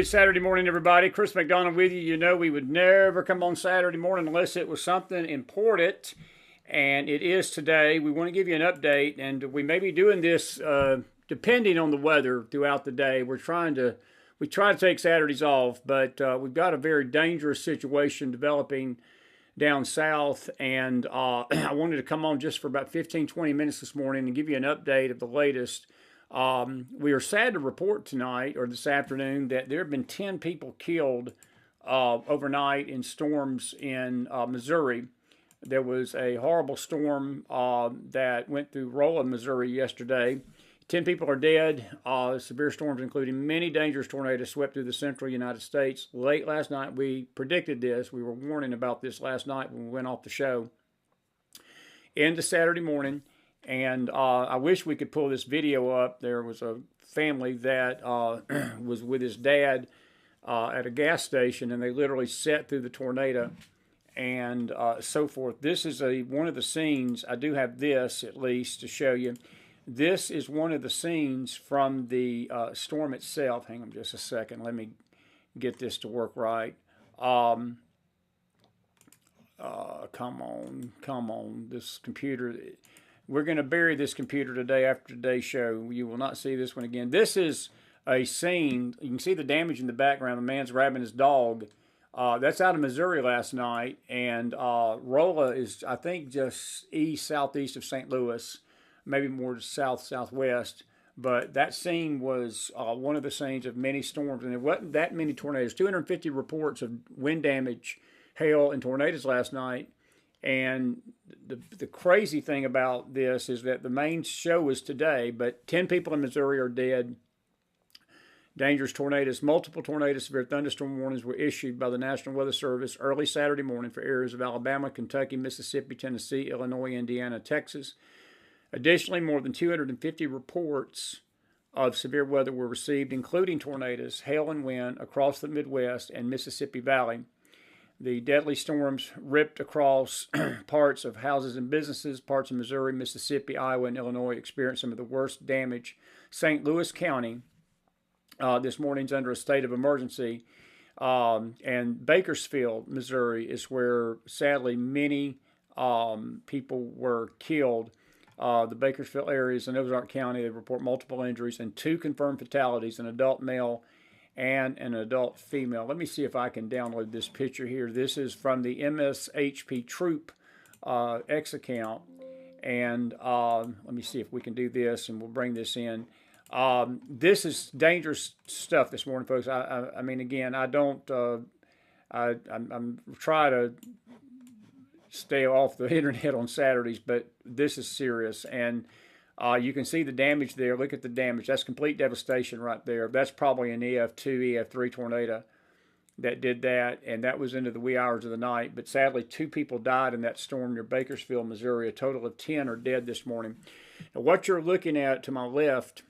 Saturday morning, everybody. Chris McDonald with you. You know we would never come on Saturday morning unless it was something important, and it is today. We want to give you an update, and we may be doing this depending on the weather throughout the day. We try to take Saturdays off, but we've got a very dangerous situation developing down south, and I wanted to come on just for about 15-20 minutes this morning and give you an update of the latest. We are sad to report tonight or this afternoon that there have been 10 people killed overnight in storms in Missouri. There was a horrible storm that went through Rolla, Missouri yesterday. 10 people are dead. Severe storms, including many dangerous tornadoes, swept through the central United States. Late last night, we predicted this. We were warning about this last night when we went off the show. Into Saturday morning. And I wish we could pull this video up. There was a family that was with his dad at a gas station, and they literally sat through the tornado and so forth. This is one of the scenes. I do have this, at least, to show you. This is one of the scenes from the storm itself. Hang on just a second. Let me get this to work right. Come on. This computer... We're going to bury this computer today after today's show. You will not see this one again. This is a scene. You can see the damage in the background. The man's grabbing his dog. That's out of Missouri last night. And Rolla is, I think, just southeast of St. Louis, maybe more southwest. But that scene was one of the scenes of many storms. And there wasn't that many tornadoes. 250 reports of wind damage, hail, and tornadoes last night. And the crazy thing about this is that the main show is today, but 10 people in Missouri are dead. Dangerous tornadoes, multiple tornadoes, severe thunderstorm warnings were issued by the National Weather Service early Saturday morning for areas of Alabama, Kentucky, Mississippi, Tennessee, Illinois, Indiana, Texas. Additionally, more than 250 reports of severe weather were received, including tornadoes, hail, and wind across the Midwest and Mississippi Valley. The deadly storms ripped across parts of houses and businesses. Parts of Missouri, Mississippi, Iowa, and Illinois experienced some of the worst damage. St. Louis County this morning's under a state of emergency. And Bakersfield, Missouri, is where, sadly, many people were killed. The Bakersfield area is in Ozark County. They report multiple injuries and 2 confirmed fatalities, an adult male and an adult female. Let me see if I can download this picture here. This is from the MSHP Troop X account. And let me see if we can do this, and we'll bring this in. This is dangerous stuff this morning, folks. I mean, again, I'm trying to stay off the internet on Saturdays, but this is serious. And you can see the damage there. Look at the damage. That's complete devastation right there. That's probably an EF2, EF3 tornado that did that, and that was into the wee hours of the night. But sadly, 2 people died in that storm near Bakersfield, Missouri. A total of 10 are dead this morning. Now, what you're looking at to my left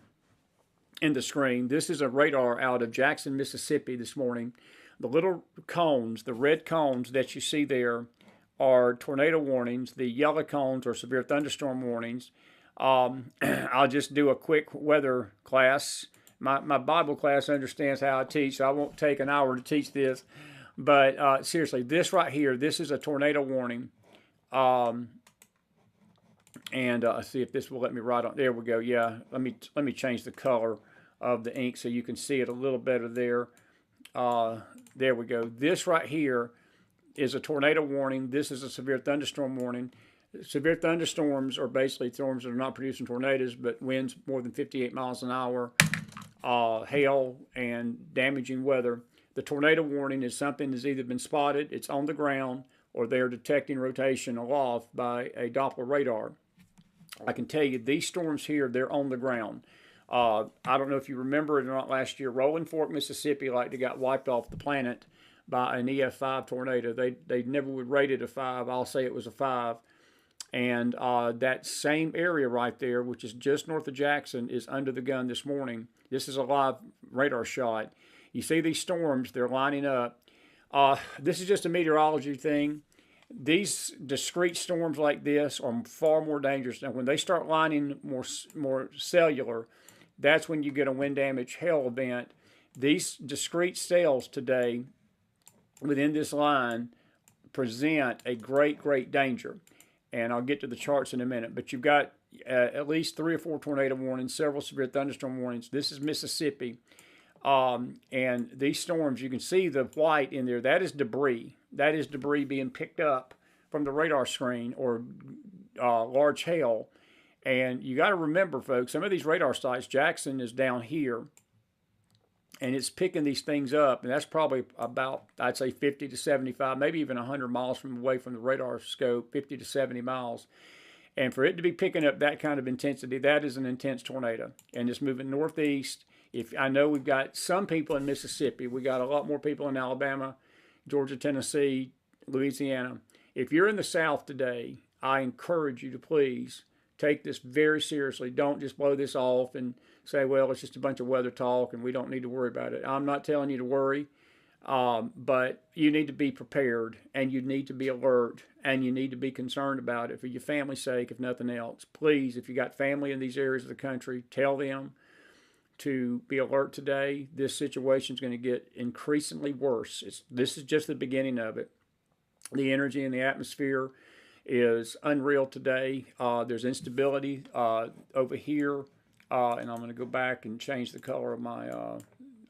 in the screen, this is a radar out of Jackson, Mississippi this morning. The little cones, the red cones that you see there are tornado warnings. The yellow cones are severe thunderstorm warnings. I'll just do a quick weather class. My Bible class understands how I teach, so I won't take an hour to teach this. But seriously, this right here, this is a tornado warning. And see if this will let me write on. There we go. Yeah, let me change the color of the ink so you can see it a little better there. There we go. This right here is a tornado warning. This is a severe thunderstorm warning. Severe thunderstorms are basically storms that are not producing tornadoes, but winds more than 58 miles an hour, hail, and damaging weather. The tornado warning is something that's either been spotted, it's on the ground, or they're detecting rotation aloft by a Doppler radar. I can tell you, these storms here, they're on the ground. I don't know if you remember it or not last year, Rolling Fork, Mississippi, like they got wiped off the planet by an EF5 tornado. They never would rate it a 5. I'll say it was a 5. And that same area right there, which is just north of Jackson, is under the gun this morning. This is a live radar shot. You see these storms, they're lining up. This is just a meteorology thing. These discrete storms like this are far more dangerous. Now, when they start lining more cellular, that's when you get a wind damage hail event These discrete cells today within this line present a great danger. And I'll get to the charts in a minute. But you've got at least 3 or 4 tornado warnings, several severe thunderstorm warnings. This is Mississippi. And these storms, you can see the white in there. That is debris. That is debris being picked up from the radar screen, or large hail. And you got to remember, folks, some of these radar sites, Jackson is down here, and it's picking these things up, and that's probably about, I'd say, 50 to 75, maybe even 100 miles from away from the radar scope, 50 to 70 miles. And for it to be picking up that kind of intensity, that is an intense tornado. And it's moving northeast. If I know we've got some people in Mississippi, we got a lot more people in Alabama, Georgia, Tennessee, Louisiana. If you're in the South today, I encourage you to please take this very seriously. Don't just blow this off and say, well, it's just a bunch of weather talk and we don't need to worry about it. I'm not telling you to worry, but you need to be prepared, and you need to be alert, and you need to be concerned about it for your family's sake, if nothing else. Please, if you got family in these areas of the country, tell them to be alert today. This situation is going to get increasingly worse. This is just the beginning of it. The energy in the atmosphere is unreal today. There's instability over here, and I'm going to go back and change the color of my,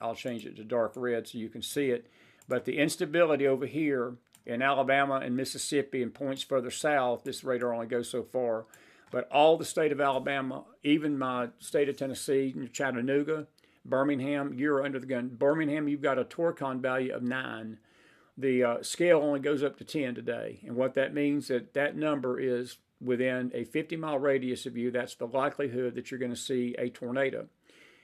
I'll change it to dark red so you can see it. But the instability over here in Alabama and Mississippi and points further south, this radar only goes so far, but all the state of Alabama, even my state of Tennessee, Chattanooga, Birmingham, you're under the gun. Birmingham, you've got a Torcon value of 9. The scale only goes up to 10 today. And what that means, that number is within a 50-mile radius of you. That's the likelihood that you're going to see a tornado.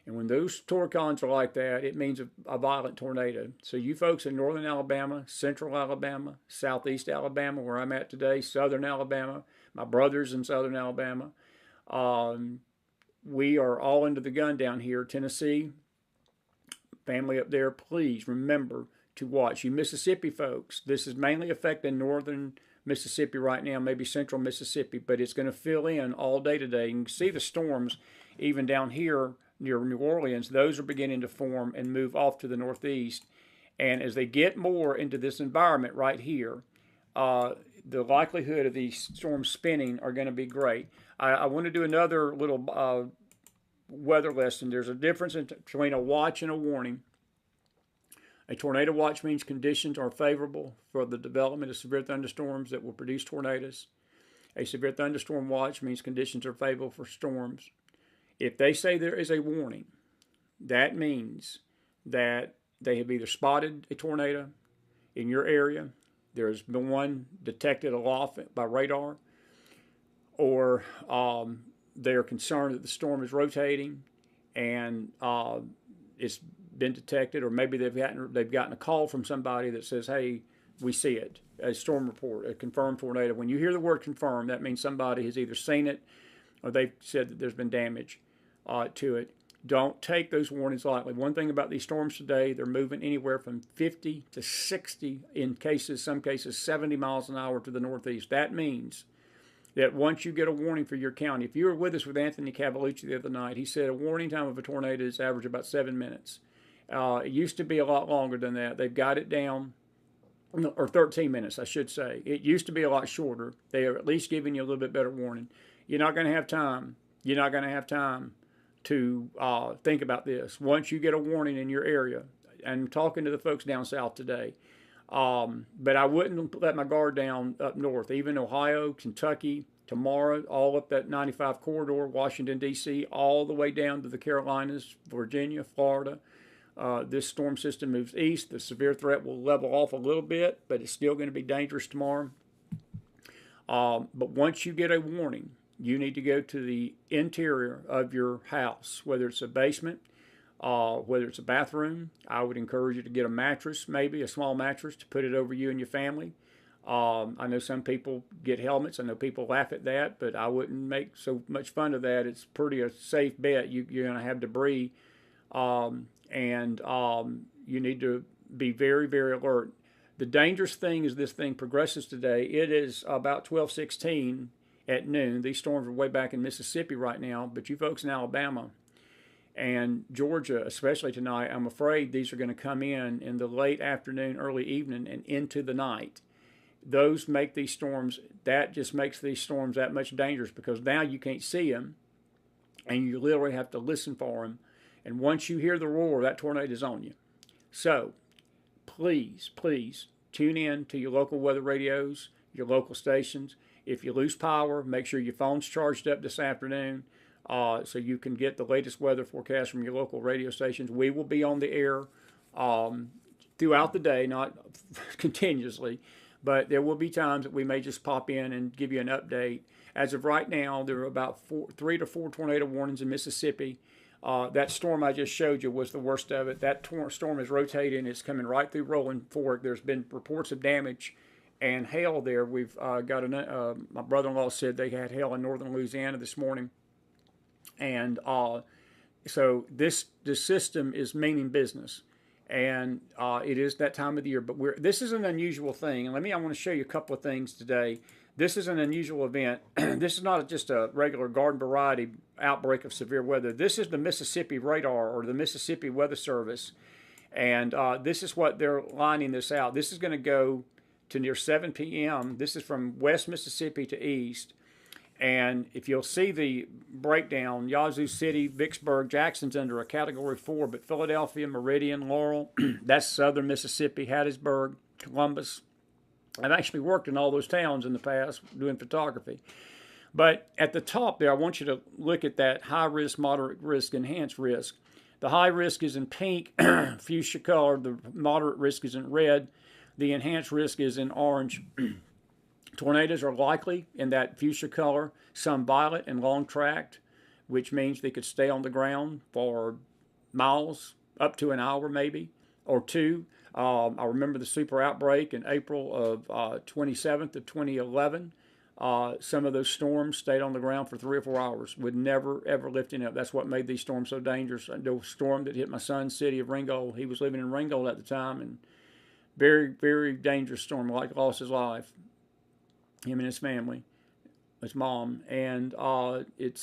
And when those torcons are like that, it means a violent tornado. So you folks in northern Alabama, central Alabama, southeast Alabama, where I'm at today, southern Alabama, my brothers in southern Alabama, we are all under the gun down here. Tennessee, family up there, please remember to watch. You Mississippi folks, this is mainly affecting northern Mississippi right now, maybe central Mississippi, but it's going to fill in all day today. You can see the storms even down here near New Orleans. Those are beginning to form and move off to the northeast. And as they get more into this environment right here, the likelihood of these storms spinning are going to be great. I want to do another little weather lesson. There's a difference between a watch and a warning. A tornado watch means conditions are favorable for the development of severe thunderstorms that will produce tornadoes. A severe thunderstorm watch means conditions are favorable for storms. If they say there is a warning, that means that they have either spotted a tornado in your area, there's been one detected aloft by radar, or they're concerned that the storm is rotating and it's been detected, or maybe they've gotten a call from somebody that says, hey, we see it, a storm report, a confirmed tornado. When you hear the word confirmed, that means somebody has either seen it or they've said that there's been damage to it. Don't take those warnings lightly. One thing about these storms today, they're moving anywhere from 50 to 60, in some cases 70 miles an hour to the northeast. That means that once you get a warning for your county, if you were with us with Anthony Cavalucci the other night, he said a warning time of a tornado is average about 7 minutes. It used to be a lot longer than that. They've got it down, or 13 minutes, I should say. It used to be a lot shorter. They are at least giving you a little bit better warning. You're not going to have time. You're not going to have time to think about this. Once you get a warning in your area, and I'm talking to the folks down south today, but I wouldn't let my guard down up north. Even Ohio, Kentucky, tomorrow, all up that 95 corridor, Washington, D.C., all the way down to the Carolinas, Virginia, Florida. This storm system moves east. The severe threat will level off a little bit, but it's still going to be dangerous tomorrow. But once you get a warning, you need to go to the interior of your house, whether it's a basement, whether it's a bathroom. I would encourage you to get a mattress, maybe a small mattress, to put it over you and your family. I know some people get helmets. I know people laugh at that, but I wouldn't make so much fun of that. It's pretty a safe bet. You're going to have debris, and you need to be very, very alert. The dangerous thing as this thing progresses today, it is about 12:16 at noon. These storms are way back in Mississippi right now, but you folks in Alabama, And Georgia, especially tonight, I'm afraid these are going to come in the late afternoon, early evening, and into the night. Those make these storms, that just makes these storms that much dangerous because now you can't see them and you literally have to listen for them. And once you hear the roar, that tornado is on you. So please, please tune in to your local weather radios, your local stations. If you lose power, make sure your phone's charged up this afternoon so you can get the latest weather forecast from your local radio stations. We will be on the air throughout the day, not continuously, but there will be times that we may just pop in and give you an update. As of right now, there are about 3 to 4 tornado warnings in Mississippi. That storm I just showed you was the worst of it. That storm is rotating. It's coming right through Rolling Fork. There's been reports of damage and hail there. We've got my brother-in-law said they had hail in northern Louisiana this morning. And so this system is meaning business. And it is that time of the year. But this is an unusual thing. And I want to show you a couple of things today. This is an unusual event. This is not just a regular garden variety outbreak of severe weather. This is the Mississippi radar or the Mississippi Weather Service. And this is what they're lining this out. This is going to go to near 7 p.m. This is from West Mississippi to East. And if you'll see the breakdown, Yazoo City, Vicksburg, Jackson's under a Category 4, but Philadelphia, Meridian, Laurel, that's southern Mississippi, Hattiesburg, Columbus. I've actually worked in all those towns in the past doing photography. But at the top there, I want you to look at that high risk, moderate risk, enhanced risk. The high risk is in pink, fuchsia color. The moderate risk is in red. The enhanced risk is in orange. Tornadoes are likely in that fuchsia color, some violent and long tracked, which means they could stay on the ground for miles, up to an hour maybe, or two. I remember the super outbreak in April of 27th of 2011. Some of those storms stayed on the ground for 3 or 4 hours with never, ever lifting up. That's what made these storms so dangerous. The storm that hit my son's city of Ringgold, he was living in Ringgold at the time, and very, very dangerous storm, like lost his life, him and his family, his mom. And it's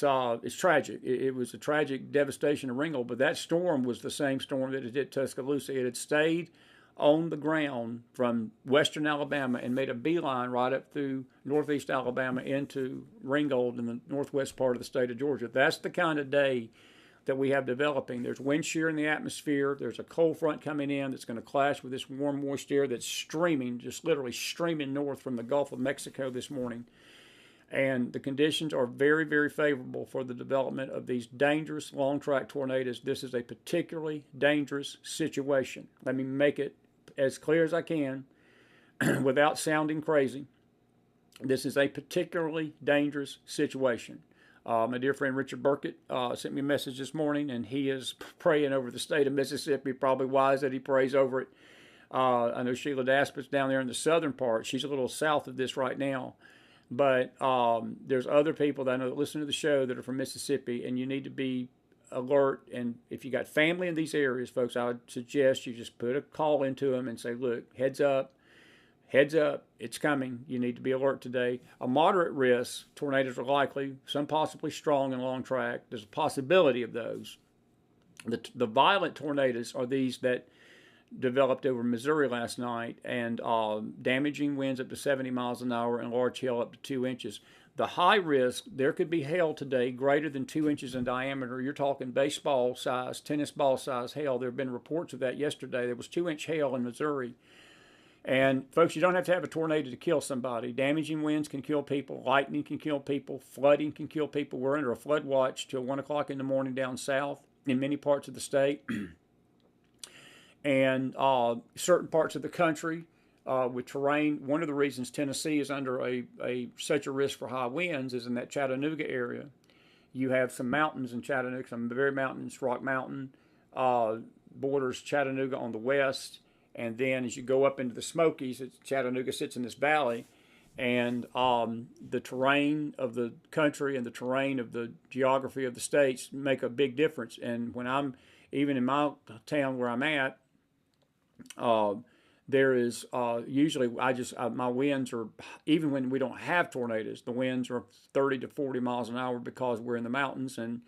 tragic. It was a tragic devastation of Ringgold, but that storm was the same storm that it hit Tuscaloosa. It had stayed on the ground from western Alabama and made a beeline right up through northeast Alabama into Ringgold in the northwest part of the state of Georgia. That's the kind of day that we have developing. There's wind shear in the atmosphere. There's a cold front coming in that's going to clash with this warm, moist air that's streaming, just literally streaming north from the Gulf of Mexico this morning. And the conditions are very, very favorable for the development of these dangerous long-track tornadoes. This is a particularly dangerous situation. Let me make it as clear as I can without sounding crazy. This is a particularly dangerous situation. My dear friend Richard Burkett sent me a message this morning, and he is praying over the state of Mississippi. Probably wise that he prays over it. I know Sheila Daspit's down there in the southern part. She's a little south of this right now. But there's other people that I know that listen to the show that are from Mississippi, and you need to be alert. And if you got family in these areas, folks, I would suggest you just put a call into them and say, look, heads up, it's coming. You need to be alert today. A moderate risk, tornadoes are likely, some possibly strong and long track. There's a possibility of those. The violent tornadoes are these that developed over Missouri last night, and damaging winds up to 70 miles an hour and large hail up to 2 inches. The high risk, there could be hail today greater than 2 inches in diameter. You're talking baseball size, tennis ball size hail. There have been reports of that yesterday. There was 2-inch hail in Missouri. And folks, you don't have to have a tornado to kill somebody. Damaging winds can kill people. Lightning can kill people. Flooding can kill people. We're under a flood watch till 1 o'clock in the morning down south in many parts of the state. And certain parts of the country with terrain. One of the reasons Tennessee is under such a risk for high winds is in that Chattanooga area. You have some mountains in Chattanooga, some very mountains. Rock Mountain borders Chattanooga on the west. And then as you go up into the Smokies, Chattanooga sits in this valley. And the terrain of the country and the terrain of the geography of the states make a big difference. And when I'm, even in my town where I'm at, there is usually my winds are, even when we don't have tornadoes, the winds are 30 to 40 miles an hour because we're in the mountains, and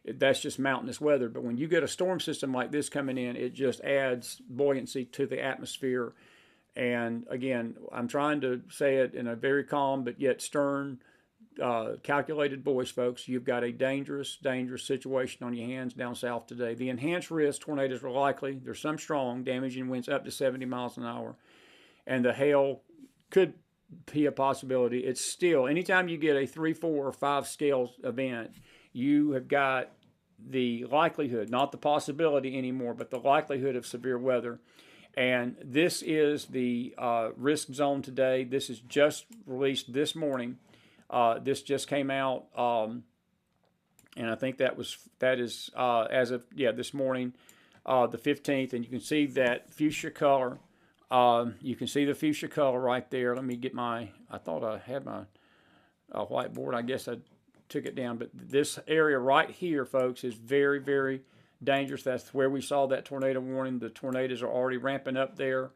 That's just mountainous weather. But when you get a storm system like this coming in, it just adds buoyancy to the atmosphere. And again, I'm trying to say it in a very calm but yet stern, calculated voice, folks. You've got a dangerous, dangerous situation on your hands down south today. The enhanced risk tornadoes are likely. There's some strong, damaging winds up to 70 miles an hour. And the hail could be a possibility. It's still, anytime you get a 3, 4, or 5 scale event, you have got the likelihood, not the possibility anymore, but the likelihood of severe weather. And this is the risk zone today. This is just released this morning. This just came out, and I think that is as of this morning, the 15th. And you can see that fuchsia color. You can see the fuchsia color right there. Let me get I thought I had my whiteboard. I guess I took it down. But this area right here, folks, is very, very dangerous. That's where we saw that tornado warning. The tornadoes are already ramping up there.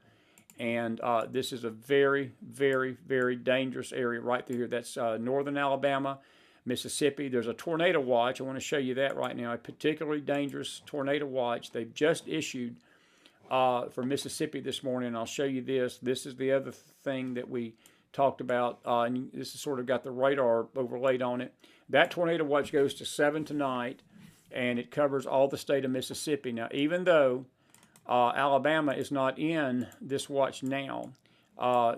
And this is a very, very, very dangerous area right through here. That's northern Alabama, Mississippi. There's a tornado watch. I want to show you that right now. A particularly dangerous tornado watch they've just issued for Mississippi this morning. I'll show you this. This is the other thing that we talked about. And this has sort of got the radar overlaid on it. That tornado watch goes to 7 tonight, and it covers all the state of Mississippi. Now, even though Alabama is not in this watch now,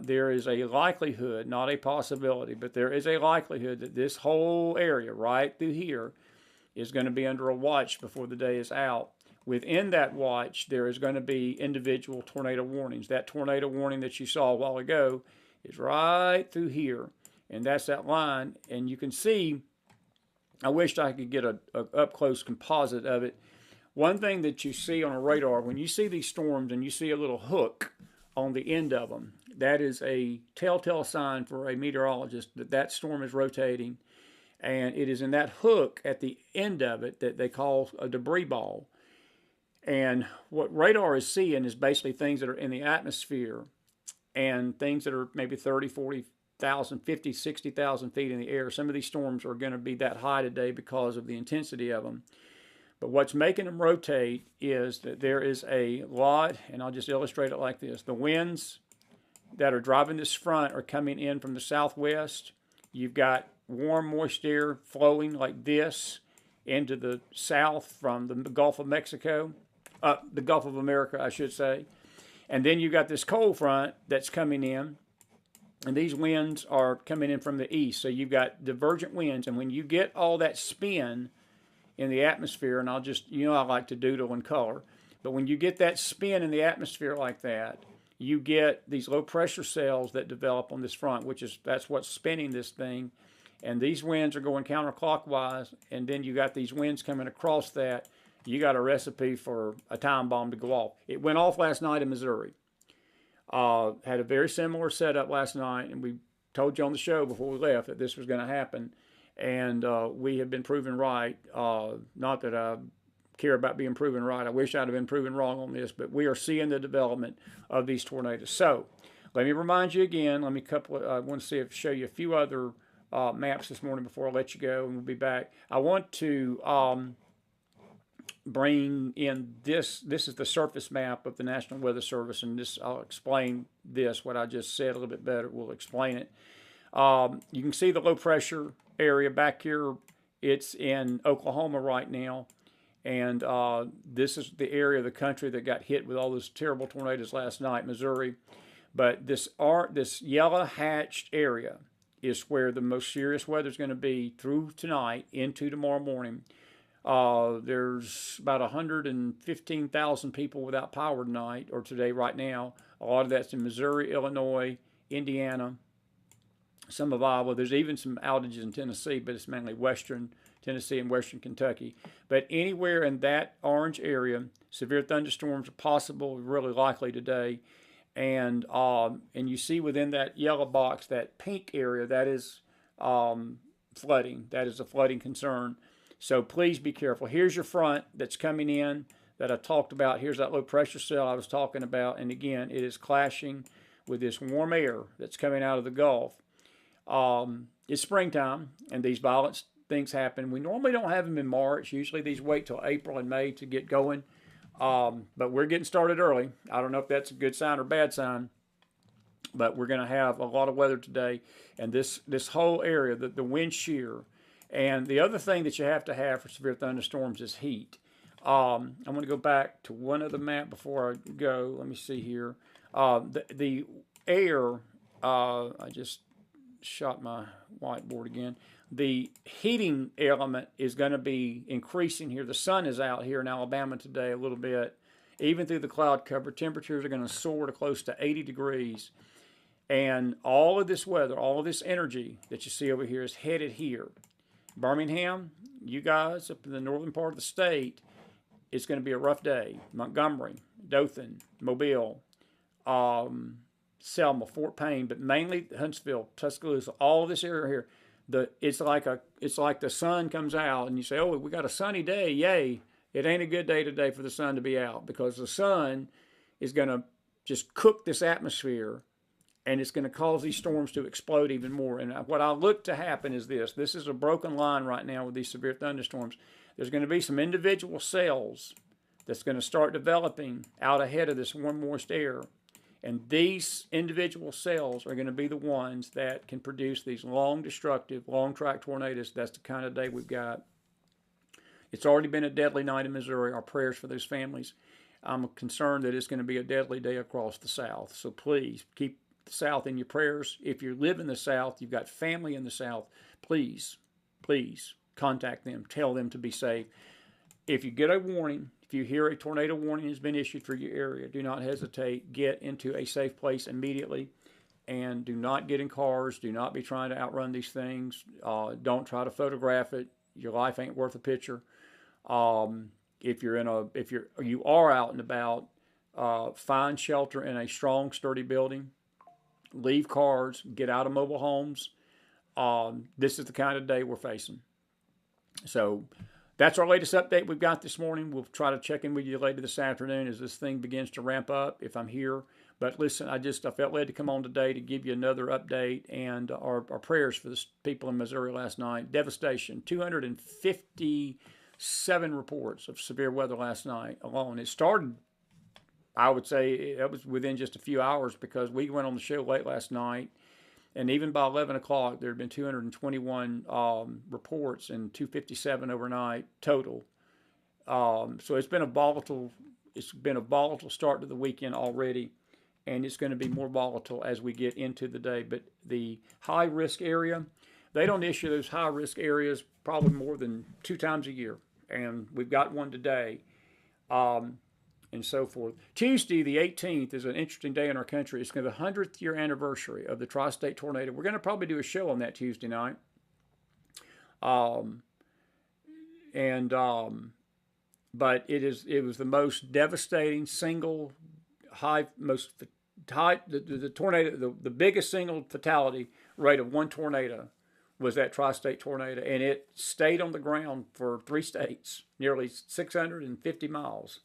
there is a likelihood, not a possibility, but there is a likelihood that this whole area right through here is going to be under a watch before the day is out. Within that watch, there is going to be individual tornado warnings. That tornado warning that you saw a while ago is right through here, and that's that line. And you can see, I wished I could get a up-close composite of it. One thing that you see on a radar, when you see these storms and you see a little hook on the end of them, that is a telltale sign for a meteorologist that that storm is rotating. And it is in that hook at the end of it that they call a debris ball. And what radar is seeing is basically things that are in the atmosphere and things that are maybe 30, 40,000, 50, 60,000 feet in the air. Some of these storms are going to be that high today because of the intensity of them. But what's making them rotate is that there is a lot, and I'll just illustrate it like this. The winds that are driving this front are coming in from the southwest. You've got warm, moist air flowing like this into the south from the Gulf of Mexico, the Gulf of America, I should say. And then you've got this cold front that's coming in, and these winds are coming in from the east. So you've got divergent winds, and when you get all that spin in the atmosphere, and I'll just, I like to doodle and color, but when you get that spin in the atmosphere like that, you get these low pressure cells that develop on this front, that's what's spinning this thing. And these winds are going counterclockwise, and then you got these winds coming across that. You got a recipe for a time bomb to go off. It went off last night in Missouri. Had a very similar setup last night, and we told you on the show before we left that this was going to happen. And we have been proven right. Not that I care about being proven right. I wish I'd have been proven wrong on this, but we are seeing the development of these tornadoes. So let me remind you again. I want to show you a few other maps this morning before I let you go, and we'll be back. I want to bring in this. This is the surface map of the National Weather Service, and I'll explain what I just said a little bit better. We'll explain it. You can see the low pressure area back here. It's in Oklahoma right now, and this is the area of the country that got hit with all those terrible tornadoes last night, Missouri. But this yellow hatched area is where the most serious weather is going to be through tonight into tomorrow morning. There's about 115,000 people without power tonight or today right now. A lot of that's in Missouri, Illinois, Indiana, some of Iowa. There's even some outages in Tennessee, but it's mainly western Tennessee and western Kentucky. But anywhere in that orange area, severe thunderstorms are possible, really likely today. And you see within that yellow box, that pink area, that is flooding. That is a flooding concern. So please be careful. Here's your front that's coming in that I talked about. Here's that low pressure cell I was talking about. And again, it is clashing with this warm air that's coming out of the Gulf. It's springtime, and these violent things happen. We normally don't have them in March. Usually these wait till April and May to get going. But we're getting started early. I don't know if that's a good sign or bad sign, but we're going to have a lot of weather today. And this whole area, the wind shear. And the other thing that you have to have for severe thunderstorms is heat. I'm going to go back to one other map before I go. Let me see here. The air, I just shot my whiteboard again. The heating element is going to be increasing here. The sun is out here in Alabama today a little bit. Even through the cloud cover, temperatures are going to soar to close to 80 degrees. And all of this weather, all of this energy that you see over here is headed here. Birmingham, you guys up in the northern part of the state, it's going to be a rough day. Montgomery, Dothan, Mobile, Selma, Fort Payne, but mainly Huntsville, Tuscaloosa, all of this area here. It's like the sun comes out and you say, oh, we got a sunny day, yay. It ain't a good day today for the sun to be out, because the sun is going to just cook this atmosphere, and it's going to cause these storms to explode even more. And what I look to happen is this. This is a broken line right now with these severe thunderstorms. There's going to be some individual cells that's going to start developing out ahead of this warm, moist air. And these individual cells are going to be the ones that can produce these long, destructive, long-track tornadoes. That's the kind of day we've got. It's already been a deadly night in Missouri. Our prayers for those families. I'm concerned that it's going to be a deadly day across the South. So please keep the South in your prayers. If you live in the South, you've got family in the South, please, please contact them. Tell them to be safe. If you get a warning, if you hear a tornado warning has been issued for your area, do not hesitate. Get into a safe place immediately, and do not get in cars. Do not be trying to outrun these things. Don't try to photograph it. Your life ain't worth a picture. If you are out and about, find shelter in a strong, sturdy building. Leave cars. Get out of mobile homes. This is the kind of day we're facing. So that's our latest update we've got this morning. We'll try to check in with you later this afternoon as this thing begins to ramp up, if I'm here. But listen, I felt led to come on today to give you another update and our prayers for the people in Missouri last night. Devastation. 257 reports of severe weather last night alone. It started, I would say, it was within just a few hours, because we went on the show late last night. And even by 11 o'clock, there had been 221 reports and 257 overnight total. So it's been a volatile start to the weekend already, and it's going to be more volatile as we get into the day. But the high risk area, they don't issue those high risk areas probably more than 2 times a year, and we've got one today. And so forth. Tuesday, the 18th, is an interesting day in our country. It's going to be the 100th year anniversary of the tri-state tornado. We're going to probably do a show on that Tuesday night. But it was the most devastating single the tornado, the biggest single fatality rate of one tornado was that tri-state tornado, and it stayed on the ground for 3 states, nearly 650 miles.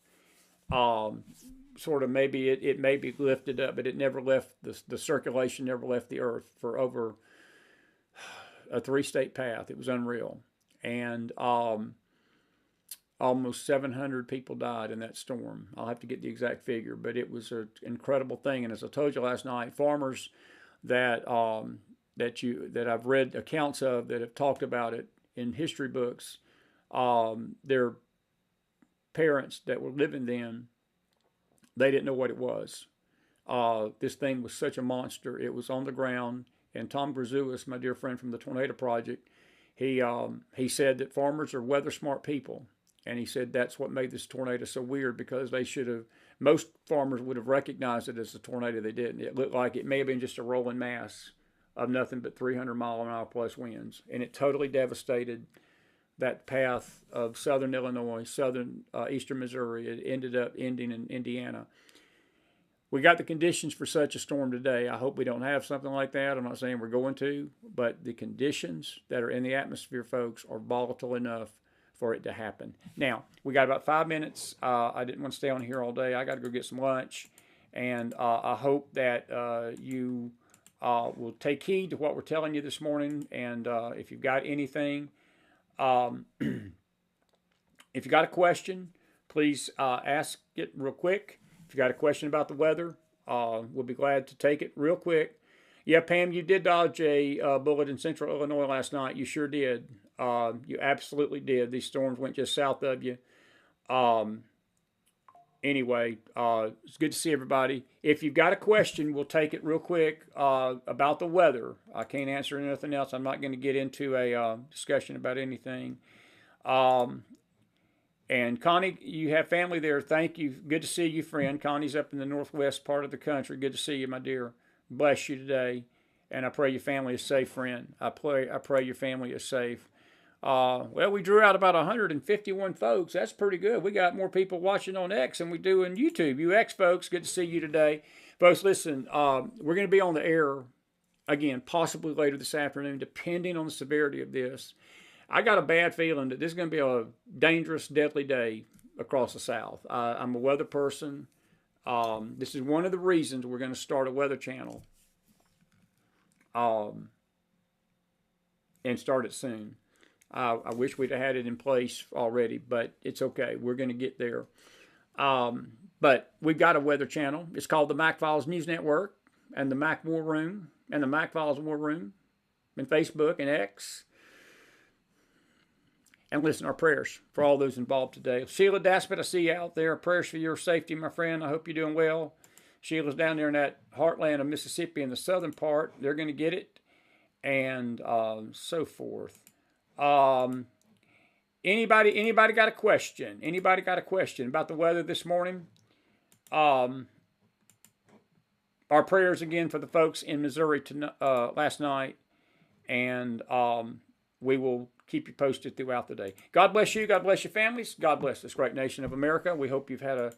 Sort of maybe it may be lifted up, but it never left the circulation, never left the earth for over a 3-state path. It was unreal. And almost 700 people died in that storm. I'll have to get the exact figure, but it was an incredible thing. And as I told you last night, farmers that I've read accounts of that have talked about it in history books, their parents that were living then, they didn't know what it was. This thing was such a monster. It was on the ground. And Tom Grzewis, my dear friend from the Tornado Project, he said that farmers are weather smart people. And he said that's what made this tornado so weird, because most farmers would have recognized it as a tornado. They didn't. It looked like it may have been just a rolling mass of nothing but 300-mile-an-hour plus winds. And it totally devastated that path of southern Illinois, eastern Missouri. It ended up ending in Indiana. We got the conditions for such a storm today. I hope we don't have something like that. I'm not saying we're going to, but the conditions that are in the atmosphere, folks, are volatile enough for it to happen. Now, we got about 5 minutes. I didn't want to stay on here all day. I got to go get some lunch, and I hope that you will take heed to what we're telling you this morning, and if you've got anything, Um, if you got a question, please ask it real quick. If you got a question about the weather, we'll be glad to take it real quick. Yeah, Pam, you did dodge a bullet in central Illinois last night. You sure did. You absolutely did. These storms went just south of you. Um, anyway, it's good to see everybody. If you've got a question, we'll take it real quick about the weather. I can't answer anything else. I'm not going to get into a discussion about anything. Um, and Connie, you have family there. Thank you. Good to see you, friend. Connie's up in the northwest part of the country. Good to see you, my dear. Bless you today. And I pray your family is safe, friend. I pray your family is safe. Well, we drew out about 151 folks. That's pretty good. We got more people watching on X than we do on YouTube. You X folks, good to see you today. Folks, listen, we're going to be on the air again, possibly later this afternoon, depending on the severity of this. I got a bad feeling that this is going to be a dangerous, deadly day across the South. I'm a weather person. This is one of the reasons we're going to start a weather channel and start it soon. I wish we'd have had it in place already, but it's okay. We're going to get there. But we've got a weather channel. It's called the Mac Files News Network and the Mac War Room and the Mac Files War Room and Facebook and X. And listen, our prayers for all those involved today. Sheila Daspit, I see you out there. Prayers for your safety, my friend. I hope you're doing well. Sheila's down there in that heartland of Mississippi in the southern part. They're going to get it. And so forth. Anybody got a question? Anybody got a question about the weather this morning? Our prayers again for the folks in Missouri last night. And we will keep you posted throughout the day. God bless you. God bless your families. God bless this great nation of America. We hope you've had a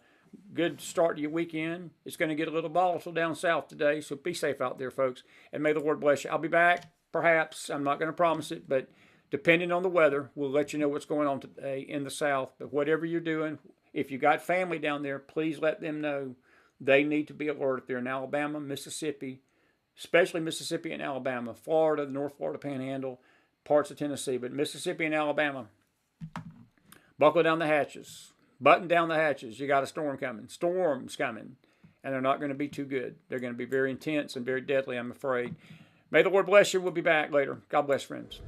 good start to your weekend. It's going to get a little volatile down south today, so be safe out there, folks. And may the Lord bless you. I'll be back, perhaps. I'm not going to promise it, but depending on the weather, we'll let you know what's going on today in the south. But whatever you're doing, if you got family down there, please let them know they need to be alert. If they're in Alabama, Mississippi, especially Mississippi and Alabama, Florida, the North Florida Panhandle, parts of Tennessee, but Mississippi and Alabama, buckle down the hatches, button down the hatches. You got a storm coming. Storms coming, and they're not going to be too good. They're going to be very intense and very deadly, I'm afraid. May the Lord bless you. We'll be back later. God bless, friends.